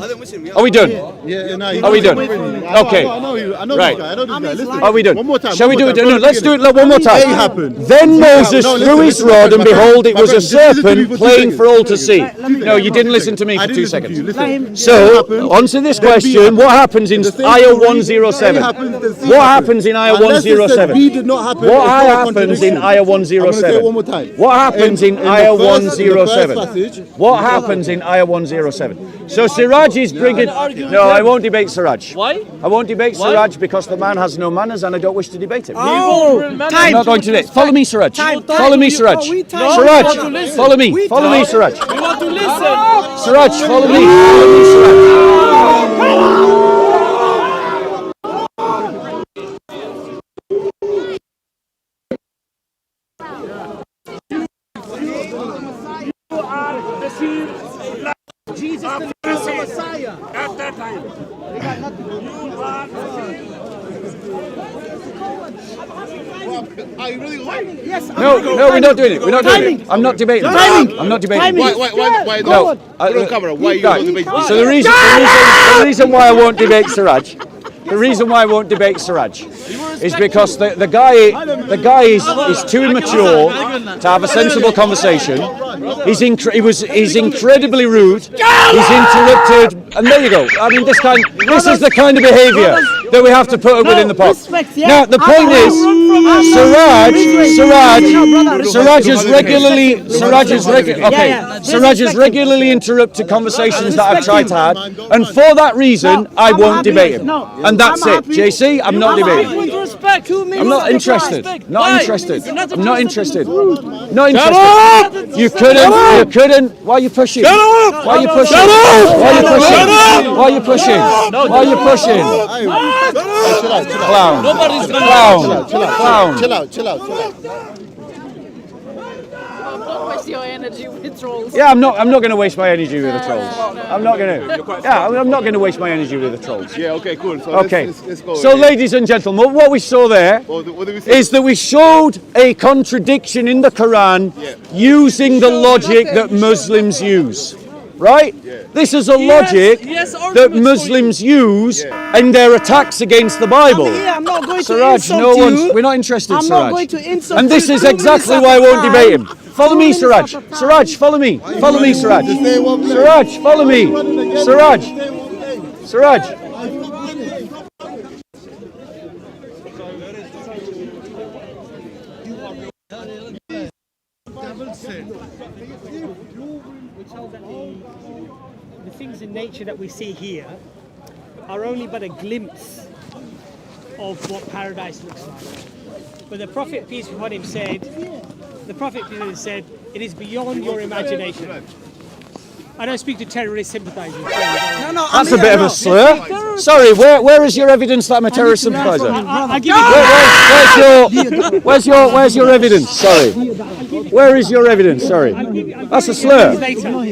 are we done? Yeah, no, Are we done? Okay. Okay. I know this Right. guy. I know this guy. Listen. Are we done? One more time. Shall we one do more it? time, No, from the let's do it beginning. one more time. A happened. Then Moses No, threw his listen, rod, and my friend, behold, it my was a friend, just listen to me serpent for 2 plain seconds. for all to see. 2 seconds. No, you didn't listen to me I for didn't 2 listen to you. seconds. Listen. A So, happened, onto this then B question, happened. what happens in The same Ayah story, 107? A happens, then C What happens. happens in Ayah Unless it says 107? B did not happen, What it's not a happens in contradiction. Ayah I'm going to say it 107? one more time. What happens in the Ayah first- in the first 107? passage, What happens in Ayah 107? So Siraj is bringing... No, I won't debate Siraj. Why? I won't debate Why? Siraj because the man has no manners and I don't wish to debate him. Oh, I'm not going to debate. Follow me, Siraj. Follow me, Siraj. No, we Siraj, want to listen. follow me. Follow me, Siraj. We want to listen. Siraj, follow me. Follow me, Siraj. Jesus the Messiah. At that time. Are you really lying? Yes. No, we're not doing it. We're not doing it. I'm not debating. I'm not debating. Why No, Put on camera. Why you right. don't debate? So the reason why I won't debate Siraj, the reason why I won't debate Siraj, is because the guy is too immature to have a sensible conversation. He's incredibly rude. He's interrupted, and there you go. I mean, this is the kind of behaviour that we have to put up with in the pot. Now the point is, Siraj has regularly interrupted conversations that I've tried to have, and for that reason, I won't debate him. And that's it. JC, I'm not debating. I'm not interested. Not interested. I'm not interested. Not interested. You couldn't. Why are you pushing? Why are you pushing? Why are you pushing? Why are you pushing? Why are you pushing? Clown. Nobody's gonna Clown. Chill out. Don't waste your energy with trolls. Yeah, I'm not going to waste my energy with the trolls. I'm not going to. Yeah, I'm not going to waste my energy with the trolls. Yeah, okay, cool. So Okay. let's go. So, ladies and gentlemen, what we saw there What did we see? is that we showed a contradiction in the Quran using the logic that Muslims use. Right? This is a logic that Muslims use in their attacks against the Bible. I'm not going to Siraj, insult you. we're not interested, I'm Siraj. not going to insult And this you. is 2 exactly minutes why I at a won't debate him. time. Follow 2 me, minutes Siraj. at a time. Siraj, follow me. Follow me, Siraj. Siraj, follow me. Siraj. Siraj. things in nature that we see here are only but a glimpse of what paradise looks like. But the Prophet, peace be upon him, said, it is beyond your imagination. I don't speak to terrorist sympathisers. That's a bit of a slur. Sorry, where is your evidence that I'm a terrorist sympathiser? Where's your evidence? Sorry. Where is your evidence? Sorry. That's a slur.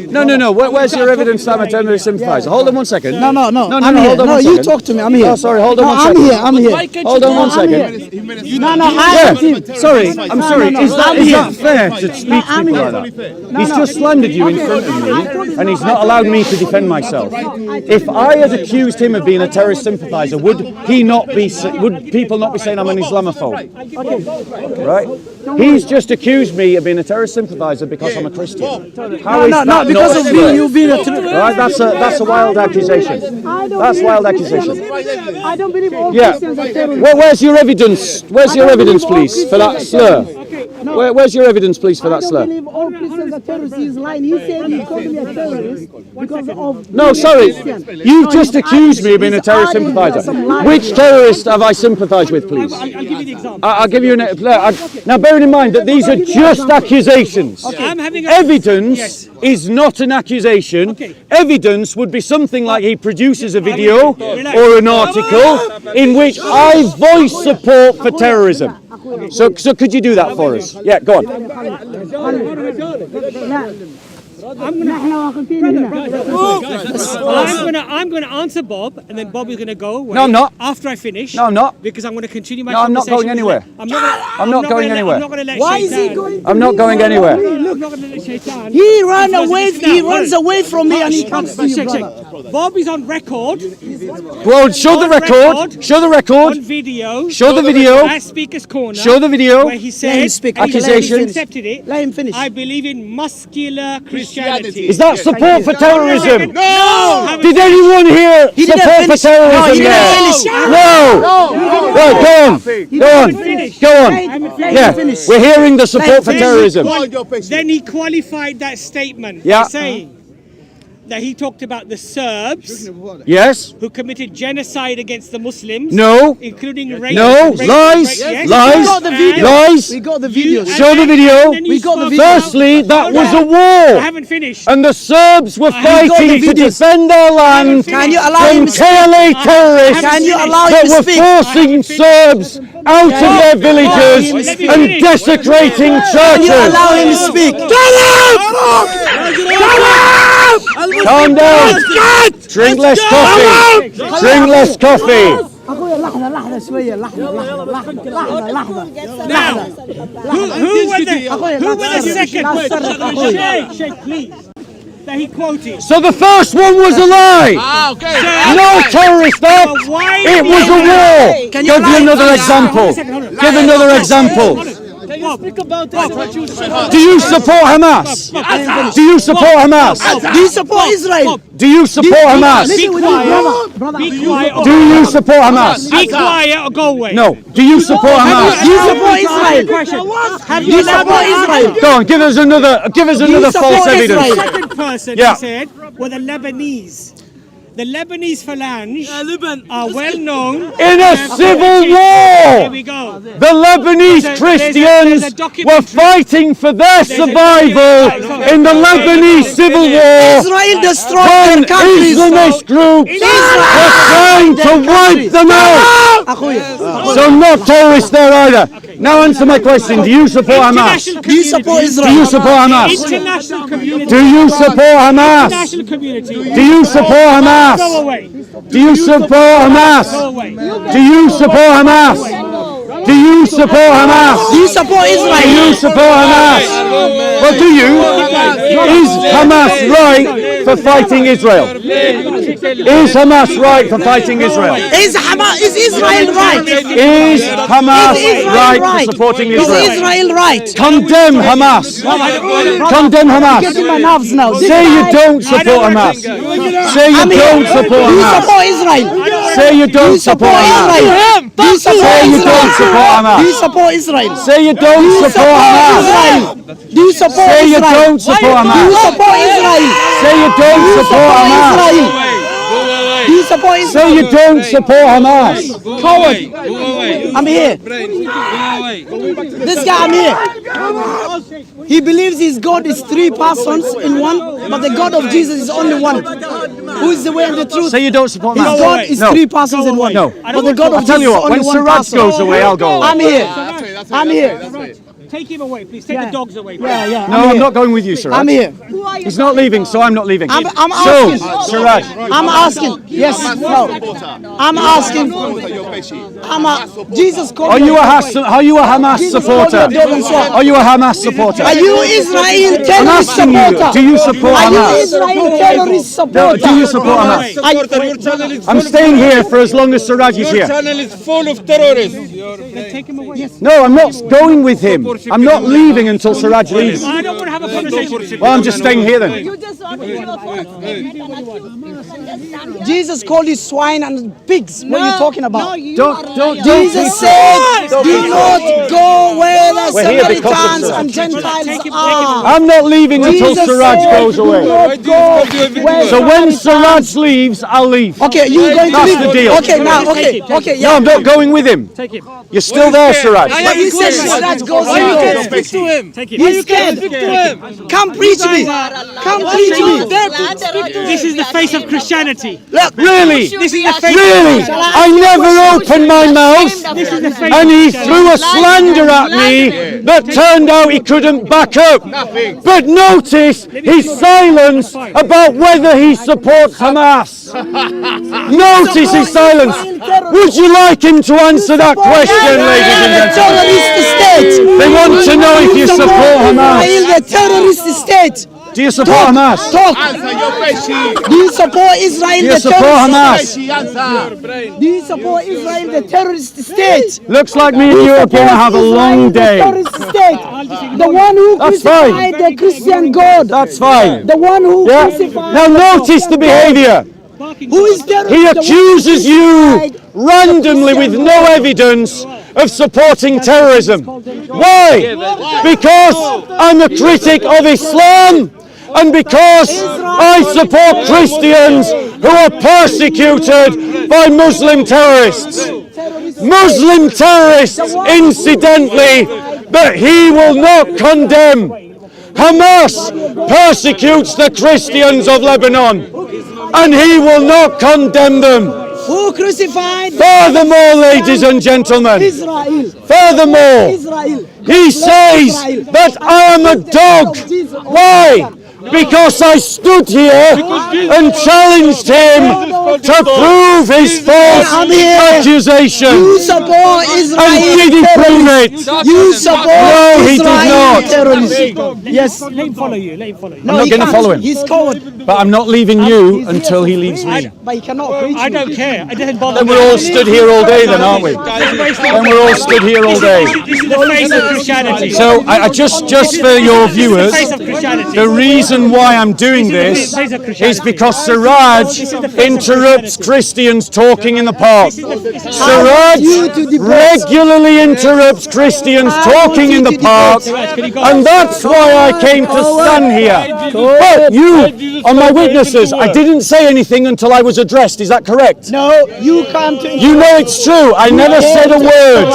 No. Where's your evidence that I'm a terrorist sympathiser? Hold on one second. No. I'm here. Hold on one second. You talk to me. I'm here. Oh, sorry. Hold on one second. I'm here. Hold on one second. Sorry. I'm sorry. Is that fair to speak to people like that? He's just slandered you in front of me, and he's not allowed me to defend myself. If I had accused him of being a terrorist sympathiser, would people not be saying I'm an Islamophobe? Right? He's just accused me of being a terrorist sympathiser because I'm a Christian. How is that because not of you being a terrorist. Right? That's a wild accusation. That's wild accusation. I don't believe all Yeah. Christians are terrorists. Where's your evidence? Where's your evidence, please, for that slur? Where's your evidence, please, for that slur? I don't believe all Christians are terrorists. He's lying. He said he called me a terrorist because of No, sorry. You've just accused me of being a terrorist sympathiser. Which terrorist have I sympathised with, please? I'll give you the example. I'll give you an... Now, bearing in mind that these are just accusations. Evidence is not an accusation. Evidence would be something like he produces a video or an article in which I voice support for terrorism. So could you do that for us? Yeah, go on. I'm going to answer Bob, and then Bob is going to go away. No, I'm not. After I finish. No, I'm not. Because I'm going to continue my I'm not conversation. going anywhere. I'm not going anywhere. I'm not going to let Why is he Shaitan- going? I'm not going anywhere. I'm not going to let Shaitan- He ran Because away. it's He now. runs away from me and he comes to you, Shake. brother. Bob is on record. Well, show the record. Show the record. On video. Show the video. At Speaker's Corner. Show the video. Where he Let said, him speak. Accusations. he accepted it. Let him finish. I believe in muscular Christianity. Is that support for terrorism? No! Did anyone here support for terrorism? No. Right, go on. Yeah, we're hearing the support for terrorism. Then he qualified that statement Yeah. by saying that he talked about the Serbs Yes. who committed genocide against the Muslims. No. Including rape. No. Lies. Lies. We got the video. Lies. We got the video. Show the video. We got the video. Firstly, that was a I war. haven't finished. And the Serbs were got fighting the to videos. defend their land Can you allow him from to speak? KLA terrorists Can you allow that him to were speak? forcing Serbs out of their villages Let me and finish. desecrating Can you churches. allow him to speak? Calm down. Drink less coffee. Drink less coffee. أخوي لحظة شوية لحظة Now, who were the second? Shake, please. That he quoted. So the first one was a lie. No terrorist act. It was a war. Give you another example. Give another example. Do you support Hamas? Do you support Hamas? Do you support Israel? Do you support Hamas? Be quiet. Be quiet. Do you support Hamas? Be quiet or go away. No. Do you support Hamas? Do you support Israel? Have Do you support Israel? Go on, give us another false support evidence. Israel? The second person, Yeah. he said, were the Lebanese. The Lebanese phalange are well known. In a civil Here war, we go. the Lebanese There's a Christians were documentary. fighting for their survival in the Lebanese civil war. Israel destroyed When their countries. Islamist groups were trying to wipe them out. أخوي So not terrorists there either. Now answer my question. Do you support Hamas? Do you support Israel? Do you support Hamas? International community. Do you support Hamas? International community. Do you support Hamas? Go away. Do you support Hamas? Go away. Do you support Hamas? Do you support Hamas? Do you support Do Israel? you support Hamas? Well, do you? Is Hamas right for fighting Israel? Is Hamas right for fighting Israel? Is Israel right? Is Hamas right for supporting Is Israel? Israel right? Condemn Hamas. Condemn Hamas. Getting my nerves now. Say you don't support Hamas. Say you don't support Do you Hamas. support Israel? Say you don't support Hamas. Say you don't support Hamas. Do you support Israel? Say you don't support Hamas. Do you support Say you Israel? don't support Do you Hamas. support Israel? Say you don't support Hamas. Do you support Israel? Say you don't support Hamas. Coward. I'm here. This guy, I'm here. He believes his God is three persons in one, but the God of Jesus is only one. Who is the way and the truth? Say you don't support His Hamas. God is No. three persons in one. No. But the God of I'll tell Jesus you is what, only when one Siraj person. goes away, I'll go away. I'm here. I'm here. Take him away, please. Take the dogs away. Yeah. No, I'm not going with you, Siraj. I'm here. He's not leaving, so I'm not leaving. I'm So, asking. Siraj. I'm asking. Yes. No. I'm asking. Jesus called Are you a Hamas Jesus called supporter? me a dog and swat. Are you a Hamas supporter? Are you Israel I'm terrorist asking you, supporter? do you support Are you Hamas? Israel terrorist supporter? Do you support Hamas? I'm staying here for as long as Siraj is here. channel is full of terrorists. Take him away. No, I'm not going with him. I'm not leaving until Siraj leaves. I don't want to have a conversation. Well, I'm just staying here then. Jesus called you swine and pigs. What are you talking about? Don't. Jesus said, do not go where the We're here because of Samaritans Siraj. and Gentiles are. I'm not leaving until Jesus Siraj said, goes do away. not go where So when Samaritans- Siraj leaves, I'll leave. Okay, you're going to That's leave. the deal. Okay, now, okay, No, I'm not going with him. Take him. You're still there, Siraj. But you said Siraj goes Why you to can't speak to him? Take him. He's scared. Come preach me. Come preach me. This is the face of Christianity. Really? This is the face Really? I never opened my mouth, and he threw a slander at me that turned out he couldn't back up. But notice his silence about whether he supports Hamas. Notice his silence. Would you like him to answer that question, ladies and gentlemen? Terrorist state. They want to know if you support Hamas. Israel, the terrorist state. Do you support Hamas? Talk. Do you support Israel, Do you the support terrorist Hamas? Do you support Israel, the terrorist state? Looks like me and you are going to have a long day. The terrorist state. The one who That's crucified fine. the Christian God. That's fine. The one who Yeah. crucified Now notice the behaviour. Who is terrorist? He The one who accuses you crucified randomly with no evidence of supporting terrorism. Why? Because I'm a critic of Islam and because I support Christians who are persecuted by Muslim terrorists. Muslim terrorists, incidentally, that he will not condemn. Hamas persecutes the Christians of Lebanon, and he will not condemn them. Who crucified Furthermore, ladies and gentlemen, Israel? furthermore, Israel. he says that I am a dog. Why? Because I stood here and challenged him to prove his false accusation. You support Israel. And did he prove it? You support No, he did Israel not. terrorism. Yes. Let him follow you. Let him follow you. I'm not going to follow him. He's coward. But I'm not leaving you until he leaves me. But he cannot preach. I don't care. It doesn't bother Then me. we're all stood here all day then, aren't we? Then we're all stood here all day. This is the face of Christianity. So I just for your viewers, Face of Christianity. the reason why I'm doing this is because Siraj interrupts Christians talking in the park. Siraj regularly interrupts Christians talking in the park, and that's why I came to stand here. But you are my witnesses. I didn't say anything until I was addressed. Is that correct? No, you come to. You know it's true. I never said a word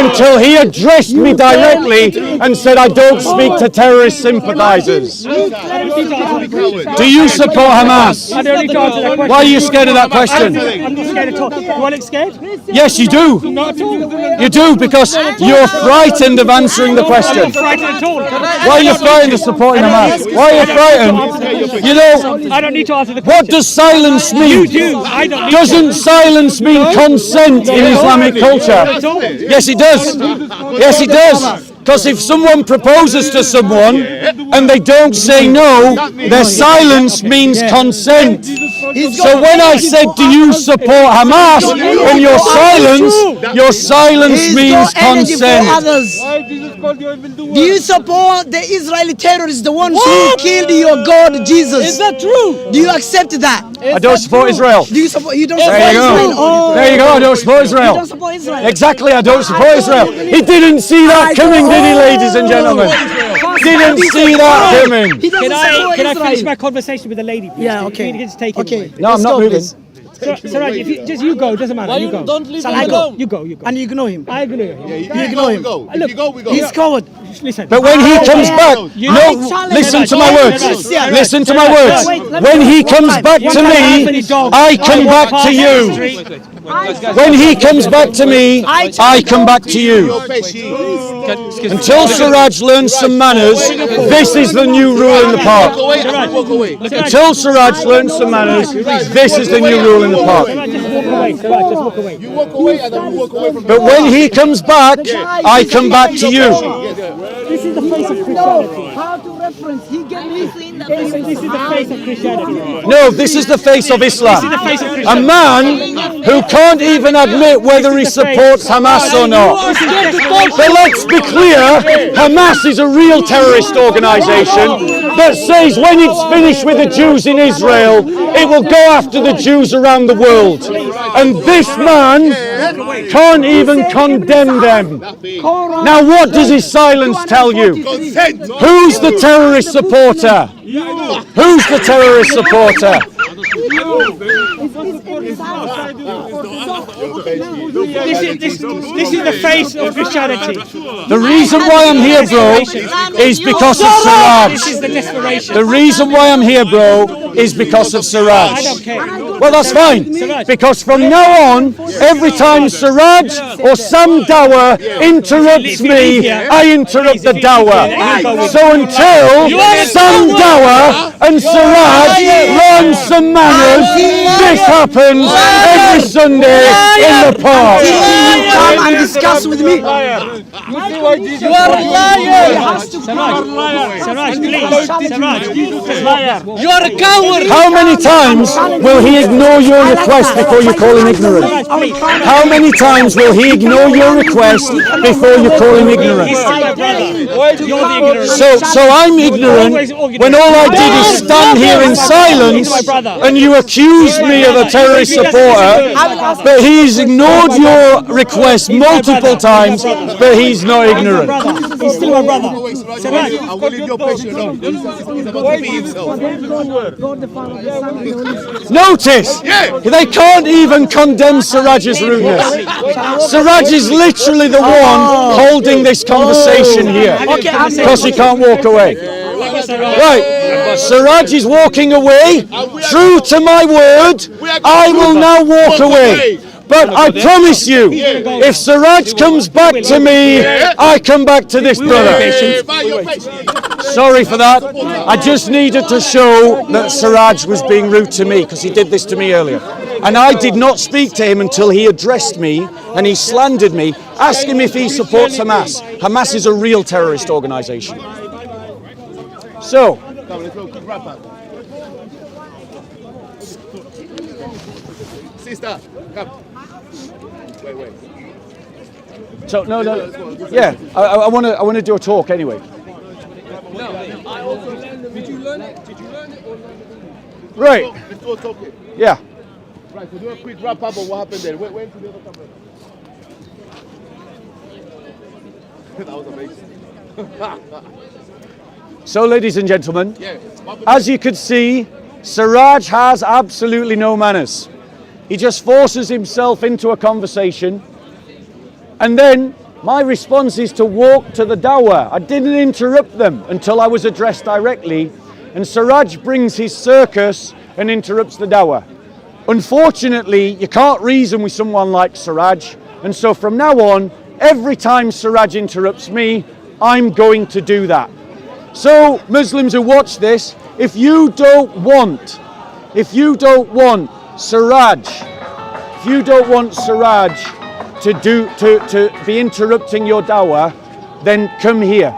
until he addressed me directly and said I don't speak to terrorist sympathizers. Do you support Hamas? I don't need to answer that question. Why are you scared of that question? I'm not scared at all. You want to scared? Yes, you do. Not at all. You do because you're frightened of answering the I'm question. not frightened at all. Why are you frightened of supporting Hamas? Why are you frightened? You know, I don't need to answer the what question. does silence mean? You do. I don't need Doesn't silence mean consent in Islamic culture? Yes, it does. Yes, it does. Because if someone proposes to someone and they don't say no, their silence means consent. So when I said, do you support Hamas? And your silence means consent. Do you support the Israeli terrorists, the ones who killed your God Jesus? Is that true? Do you accept that? I don't support Israel. Do you support? You don't There support you Israel? go. Oh. There you go. I don't support Israel. You don't support Israel. Exactly. I don't support Israel. He didn't see that coming, did he, ladies and gentlemen? Didn't see that coming. Can I finish my conversation with the lady, please? Yeah, okay. You can just take it away. No, I'm not moving. Saraj, if you go, doesn't matter. Why You go. don't leave him I go. alone? You go. And you ignore him. I ignore him. You ignore him. If you go, we go. He's coward. Listen. But when he comes back, listen to my words. Listen to my words. When he comes back to me, I come back to you. When he comes back to me, I come back to you. Until Siraj learns some manners, this is the new rule in the park. Until Siraj learns some manners, this is the new rule in the park. Just walk away. You walk away and then we walk away from But when he comes back, I come back to you. This is the face of Christianity. How to reference? He gave me This is the face of Christianity. No, this is the face of Islam. A man who can't even admit whether he supports Hamas or not. But let's be clear, Hamas is a real terrorist organisation that says when it's finished with the Jews in Israel, it will go after the Jews around the world. And this man can't even condemn them. Now what does his silence tell you? Who's the terrorist supporter? Who's the terrorist supporter? This is the face of Christianity. The reason why I'm here, bro, is because of Siraj. This is the desperation. The reason why I'm here, bro, is because of Siraj. I don't care. Well, that's fine. Because from now on, every time Siraj or Sam Dawa interrupts me, I interrupt the Dawa. So until Sam Dawa and Siraj learn some manners, this happens every Sunday in the park. Come and discuss with me. You are a liar! Siraj, please. Siraj, You are a coward! How many times will he ignore your request before you call him ignorant? How many times will he ignore your request before you call him ignorant? So I'm ignorant when all I did is stand here in silence and you accused me of a terrorist supporter, but he's ignored your request multiple times, but he's not ignorant. he's still my brother. I will leave your patient alone. He's about to be himself. Notice, they can't even condemn Siraj's rudeness. Siraj is literally the one holding this conversation here because he can't walk away. Right, Siraj is walking away. True to my word, I will now walk away. But I promise you, if Siraj comes back to me, I come back to this brother. Sorry for that. I just needed to show that Siraj was being rude to me because he did this to me earlier. And I did not speak to him until he addressed me and he slandered me. Ask him if he supports Hamas. Hamas is a real terrorist organisation. So, Come, let's go. Keep wrap up. Sister, come. Wait. so no, yeah, I want to do a talk anyway. Did you learn it? Or Right. Let's go talk it. Yeah. Right, so do a quick wrap up of what happened there. Wait to the other camera. That was amazing. So, ladies and gentlemen, as you could see, Siraj has absolutely no manners. He just forces himself into a conversation, and then my response is to walk to the dawah. I didn't interrupt them until I was addressed directly, and Siraj brings his circus and interrupts the dawah. Unfortunately, you can't reason with someone like Siraj, and so from now on, every time Siraj interrupts me, I'm going to do that. So, Muslims who watch this, if you don't want Siraj to be interrupting your dawah, then come here.